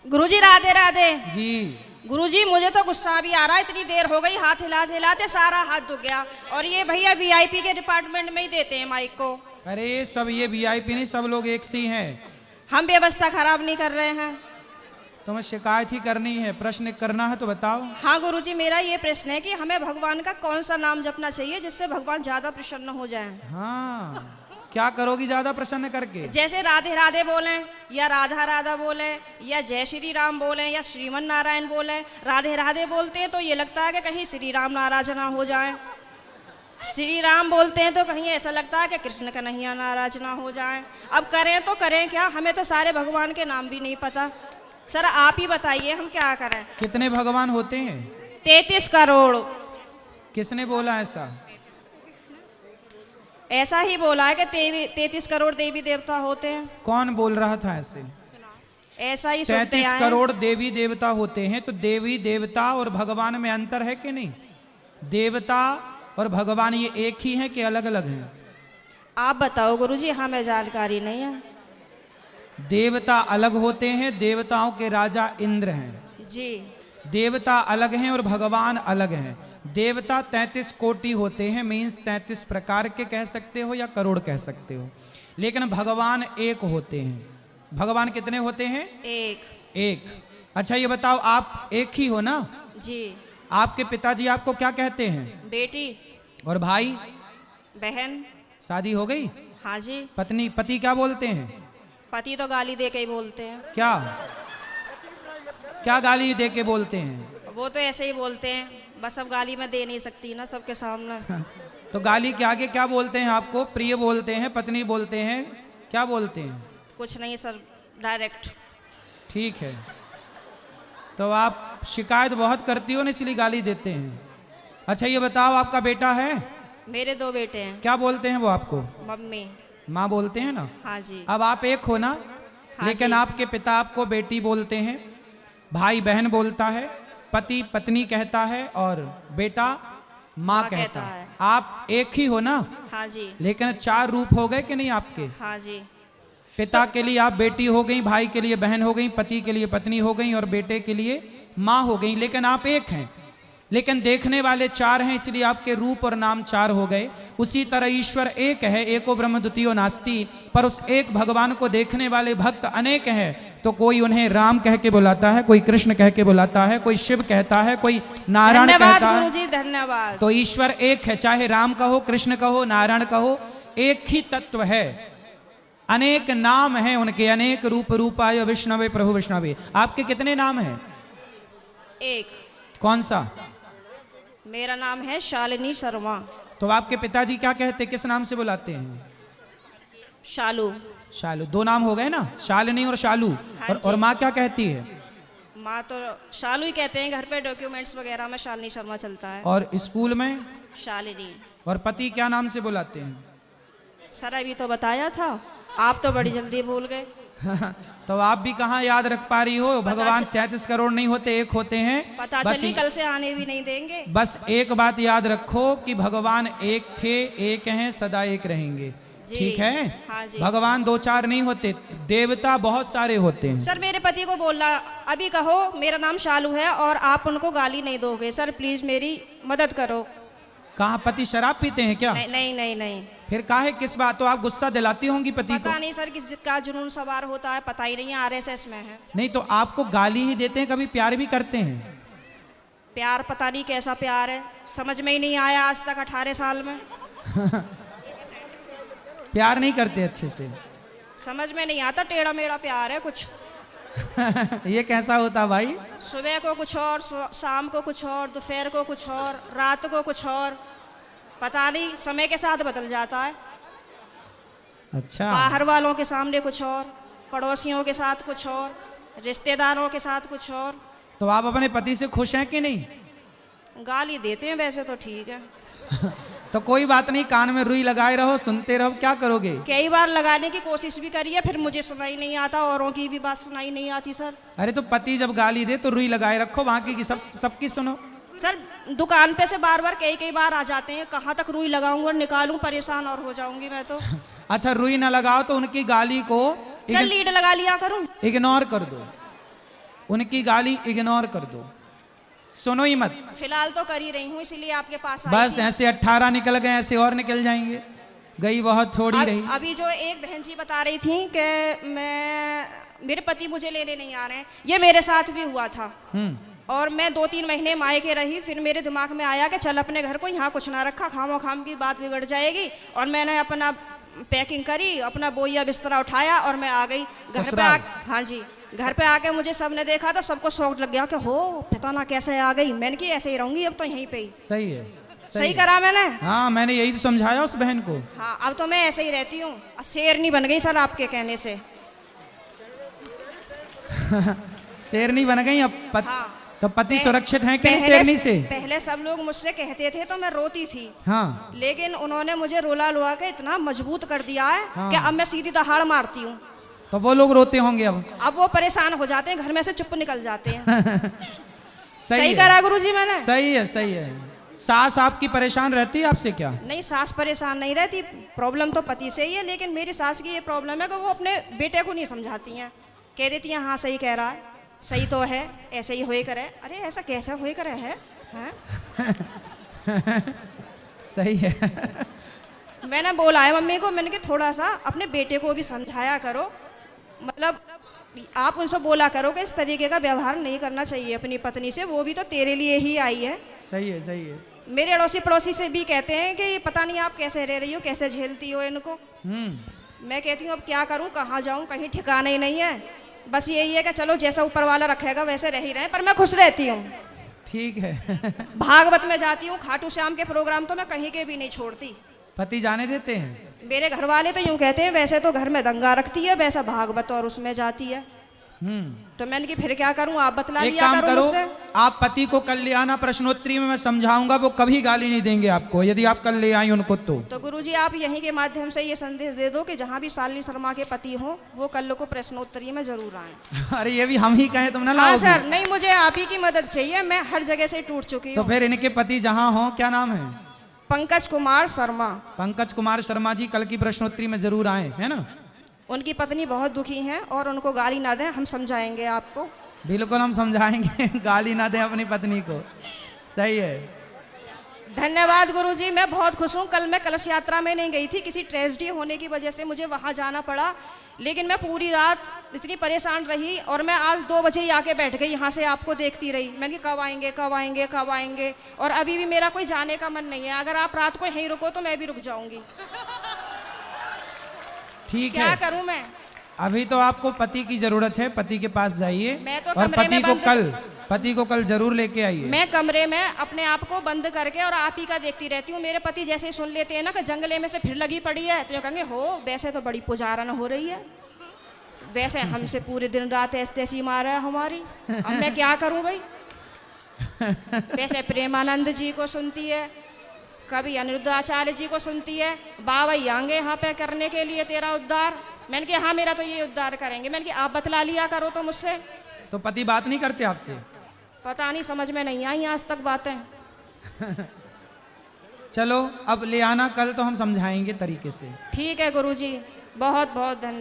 गुरुजी राधे राधे जी। गुरुजी, मुझे तो गुस्सा भी आ रहा है, इतनी देर हो गई, हाथ हिलाते हिलाते सारा हाथ दुख गया। और ये भैया वीआईपी के डिपार्टमेंट में ही देते हैं माइक को। अरे सब ये वीआईपी नहीं, सब लोग एक से ही हैं। हम व्यवस्था खराब नहीं कर रहे हैं। तुम्हें शिकायत ही करनी है, प्रश्न करना है तो बताओ। हाँ गुरुजी, मेरा ये प्रश्न है कि हमें भगवान का कौन सा नाम जपना चाहिए जिससे भगवान ज्यादा प्रसन्न हो जाएं? हाँ, क्या करोगी ज्यादा प्रसन्न करके? जैसे राधे राधे बोलें, या राधा राधा बोलें, या जय श्री राम बोलें, या श्रीमन नारायण बोलें। राधे राधे बोलते हैं तो ये लगता है कि कहीं श्री राम नाराज ना हो जाएं। श्री राम बोलते हैं तो कहीं ऐसा लगता है कि कृष्ण कन्हैया नाराज ना हो जाएं। अब करें तो करें क्या, हमें तो सारे भगवान के नाम भी नहीं पता। सर आप ही बताइए हम क्या करें। कितने भगवान होते हैं? 33 करोड़। किसने बोला ऐसा? ऐसा ही बोला है कि 33 करोड़ देवी देवता होते हैं। कौन बोल रहा था ऐसे? ऐसा ही सुनते 33 आए हैं। करोड़ देवी देवता होते हैं, तो देवी देवता और भगवान में अंतर है कि नहीं? देवता और भगवान ये एक ही हैं कि अलग अलग हैं? आप बताओ गुरुजी, हमें जानकारी नहीं है। देवता अलग होते हैं, देवताओं के राजा इंद्र हैं जी। देवता अलग हैं और भगवान अलग हैं। देवता 33 कोटि होते हैं, मीन्स 33 प्रकार के कह सकते हो या करोड़ कह सकते हो, लेकिन भगवान एक होते हैं। भगवान कितने होते हैं? एक। अच्छा ये बताओ, आप एक ही हो ना? जी। आपके पिताजी आपको क्या कहते हैं? बेटी। और भाई? बहन। शादी हो गई? हाँ जी। पत्नी? पति क्या बोलते हैं? पति तो गाली दे के ही बोलते हैं। क्या क्या गाली दे के बोलते हैं? वो तो ऐसे ही बोलते हैं, बस अब गाली मैं दे नहीं सकती ना सबके सामने। तो गाली के आगे क्या बोलते हैं आपको? प्रिय बोलते हैं, पत्नी बोलते हैं, क्या बोलते हैं? कुछ नहीं सर, डायरेक्ट। ठीक है, तो आप शिकायत बहुत करती हो ना, इसलिए गाली देते हैं। अच्छा ये बताओ, आपका बेटा है? मेरे 2 बेटे हैं। क्या बोलते हैं वो आपको? मम्मी। माँ बोलते हैं ना? हाँ जी। अब आप एक हो ना? हाँ लेकिन जी। आपके पिता आपको बेटी बोलते हैं, भाई बहन बोलता है, पति पत्नी कहता है, और बेटा माँ कहता है। आप एक ही हो ना? हाँ जी। लेकिन 4 रूप हो गए कि नहीं आपके? हाँ जी। पिता के लिए आप बेटी हो गई, भाई के लिए बहन हो गई, पति के लिए पत्नी हो गई, और बेटे के लिए माँ हो गई, लेकिन आप एक हैं। लेकिन देखने वाले 4 हैं, इसलिए आपके रूप और नाम 4 हो गए। उसी तरह ईश्वर एक है, एको ब्रह्म द्वितीयो नास्ति, पर उस एक भगवान को देखने वाले भक्त अनेक हैं। तो कोई उन्हें राम कह के बुलाता है, कोई कृष्ण कह के बुलाता है, कोई शिव कहता है, कोई नारायण कहता है। गुरुजी धन्यवाद। तो ईश्वर एक है, चाहे राम कहो, कृष्ण कहो, नारायण कहो, एक ही तत्व है। अनेक नाम हैं उनके, अनेक रूप रूपाय विष्णवे प्रभु विष्णवे। आपके कितने नाम हैं? एक। कौन सा? मेरा नाम है शालिनी शर्मा। तो आपके पिताजी क्या कहते, किस नाम से बुलाते हैं? शालू। शालू। 2 नाम हो गए ना, शालिनी और शालू। हाँ और माँ क्या कहती है? माँ तो शालू ही कहते हैं, घर पे डॉक्यूमेंट्स वगैरह में शालिनी शर्मा चलता है। और स्कूल में? शालिनी। और पति क्या नाम से बुलाते हैं? सर अभी तो बताया था, आप तो बड़ी जल्दी भूल गए। तो आप भी कहाँ याद रख पा रही हो? भगवान 33 करोड़ नहीं होते, एक होते हैं। पता बस चली कल से आने भी नहीं देंगे। बस एक बात याद रखो कि भगवान एक थे, एक हैं, सदा एक रहेंगे। ठीक है? हाँ जी। भगवान 2-4 नहीं होते, देवता बहुत सारे होते हैं। सर मेरे पति को बोलना, अभी कहो मेरा नाम शालू है और आप उनको गाली नहीं दोगे। सर प्लीज मेरी मदद करो। कहाँ पति शराब पीते हैं क्या? नहीं नहीं नहीं नहीं। फिर काहे, किस बात? तो आप गुस्सा दिलाती होंगी पति को? पता नहीं सर किसका जुनून सवार होता है, पता ही नहीं है, आरएसएस में है। नहीं तो आपको गाली ही देते हैं, कभी प्यार भी करते हैं? प्यार पता नहीं कैसा प्यार है, समझ में ही नहीं आया आज तक 18 साल में। प्यार नहीं करते अच्छे से? समझ में नहीं आता, टेढ़ा मेढ़ा प्यार है कुछ। ये कैसा होता भाई? सुबह को कुछ और, शाम को कुछ और, दोपहर को कुछ और, रात को कुछ और, पता नहीं, समय के साथ बदल जाता है। अच्छा। बाहर वालों के सामने कुछ और, पड़ोसियों के साथ कुछ और, रिश्तेदारों के साथ कुछ और। तो आप अपने पति से खुश हैं कि नहीं? गाली देते हैं वैसे तो ठीक है। तो कोई बात नहीं, कान में रुई लगाए रहो, सुनते रहो, क्या करोगे? कई बार लगाने की कोशिश भी करी है, फिर मुझे सुनाई नहीं आता, औरों की भी बात सुनाई नहीं आती सर। अरे तो पति जब गाली दे तो रुई लगाए रखो, बाकी की सबकी सुनो। सर दुकान पे से बार बार कई बार आ जाते हैं, कहाँ तक रुई लगाऊंगा और निकालूं, परेशान और हो जाऊंगी मैं तो। अच्छा रुई ना लगाओ तो उनकी गाली को सर लीड लगा लिया करूं? इग्नोर कर दो। उनकी गाली इग्नोर कर दो, सुनो ही मत। फिलहाल तो कर ही रही हूँ, इसीलिए आपके पास आई बस थी। ऐसे 18 निकल गए, ऐसे और निकल जाएंगे, गई बहुत थोड़ी रही। अभी जो एक बहन जी बता रही थी कि मेरे पति मुझे लेने नहीं आ रहे हैं, ये मेरे साथ भी हुआ था। और मैं 2-3 महीने मायके रही, फिर मेरे दिमाग में आया कि चल अपने घर को, यहाँ कुछ ना रखा, खामो खाम की बात बिगड़ जाएगी। और मैंने अपना पैकिंग करी, अपना बोइया बिस्तरा उठाया और मैं आ गई घर पे। हाँ जी, घर पे आके मुझे सबने देखा तो सबको शौक लग गया कि हो पता ना कैसे आ गई। मैंने कि ऐसे ही रहूंगी अब तो यहीं पे ही। सही है, सही करा मैंने। हाँ, मैंने यही तो समझाया उस बहन को। हाँ, अब तो मैं ऐसे ही रहती हूँ, शेरनी बन गई सर आपके कहने से। शेरनी बन गई अब हाँ, तो पति सुरक्षित है कि नहीं शेरनी से? पहले सब लोग मुझसे कहते थे तो मैं रोती थी। हाँ, लेकिन उन्होंने मुझे रुला लुआ के इतना मजबूत कर दिया है हाँ। कि अब मैं सीधी दहाड़ मारती हूँ। तो वो लोग रोते होंगे अब वो परेशान हो जाते हैं, घर में से चुप निकल जाते हैं। सही है। करा गुरुजी मैंने। सही है, सही है। सास आपकी परेशान रहती है आपसे क्या? नहीं, सास परेशान नहीं रहती, प्रॉब्लम तो पति से ही है। लेकिन मेरी सास की ये प्रॉब्लम है कि वो अपने बेटे को नहीं समझाती हैं, कह देती हैं हाँ सही कह रहा है, सही तो है, ऐसे ही होए करे। अरे ऐसा कैसा होए करे है, हैं? सही है। मैंने बोला है मम्मी को, मैंने कि थोड़ा सा अपने बेटे को भी समझाया करो, मतलब आप उनसे बोला करो कि इस तरीके का व्यवहार नहीं करना चाहिए अपनी पत्नी से, वो भी तो तेरे लिए ही आई है। सही है, सही है। मेरे अड़ोसी पड़ोसी से भी कहते हैं कि पता नहीं आप कैसे रह रही हो, कैसे झेलती हो इनको। मैं कहती हूँ अब क्या करूँ, कहाँ जाऊँ, कहीं ठिकाना ही नहीं है। बस यही है कि चलो जैसा ऊपर वाला रखेगा वैसे रह ही रहे, पर मैं खुश रहती हूँ। ठीक है। भागवत में जाती हूँ, खाटू श्याम के प्रोग्राम तो मैं कहीं के भी नहीं छोड़ती। पति जाने देते हैं? मेरे घर वाले तो यूं कहते हैं वैसे तो घर में दंगा रखती है, वैसा भागवत और उसमें जाती है। तो मैंने कि फिर क्या करूं, आप बतला एक लिया काम करो, मुझसे। आप पति को कल ले आना, प्रश्नोत्तरी में मैं समझाऊंगा, वो कभी गाली नहीं देंगे आपको यदि आप कल ले आई उनको। तो गुरुजी आप यहीं के माध्यम से ये संदेश दे दो कि जहाँ भी शालिनी शर्मा के पति हो वो कल को प्रश्नोत्तरी में जरूर आए। अरे ये भी हम ही कहें तुम ना हाँ लाओगे? सर, नहीं मुझे आप ही की मदद चाहिए, मैं हर जगह से टूट चुकी तो हूँ। फिर इनके पति जहाँ हो, क्या नाम है? पंकज कुमार शर्मा। पंकज कुमार शर्मा जी कल की प्रश्नोत्तरी में जरूर आए, है ना? उनकी पत्नी बहुत दुखी हैं और उनको गाली ना दें, हम समझाएंगे आपको। बिल्कुल हम समझाएंगे। गाली ना दें अपनी पत्नी को। सही है। धन्यवाद गुरुजी, मैं बहुत खुश हूँ। कल मैं कलश यात्रा में नहीं गई थी, किसी ट्रेजेडी होने की वजह से मुझे वहाँ जाना पड़ा। लेकिन मैं पूरी रात इतनी परेशान रही और मैं आज 2 बजे ही आके बैठ गई, यहाँ से आपको देखती रही। मैंने कहा कब आएंगे, कब आएंगे, कब आएंगे, और अभी भी मेरा कोई जाने का मन नहीं है। अगर आप रात को यहीं रुको तो मैं भी रुक जाऊंगी। ठीक क्या है, करूं मैं? अभी तो आपको पति की जरूरत है, पति के पास जाइए मैं तो और कमरे में पति को कल जरूर लेके आइए। मैं कमरे में अपने आप को बंद करके और आप ही का देखती रहती हूँ। मेरे पति जैसे ही सुन लेते हैं ना कि जंगले में से फिर लगी पड़ी है, तो ये कहेंगे हो वैसे तो बड़ी पुजारन हो रही है, वैसे हमसे पूरे दिन रात ऐसी मारा है हमारी। अब मैं क्या करूं भाई? वैसे प्रेमानंद जी को सुनती है, कभी अनिरुद्धाचार्य जी को सुनती है, बाबा आएंगे यहाँ पे करने के लिए तेरा उद्धार। मैंने कहा हाँ मेरा तो ये उद्धार करेंगे। मैंने कहा आप बतला लिया करो तो मुझसे। तो पति बात नहीं करते आपसे? पता नहीं, समझ में नहीं आई आज तक बातें। चलो अब ले आना कल, तो हम समझाएंगे तरीके से। ठीक है गुरुजी, बहुत बहुत धन्यवाद।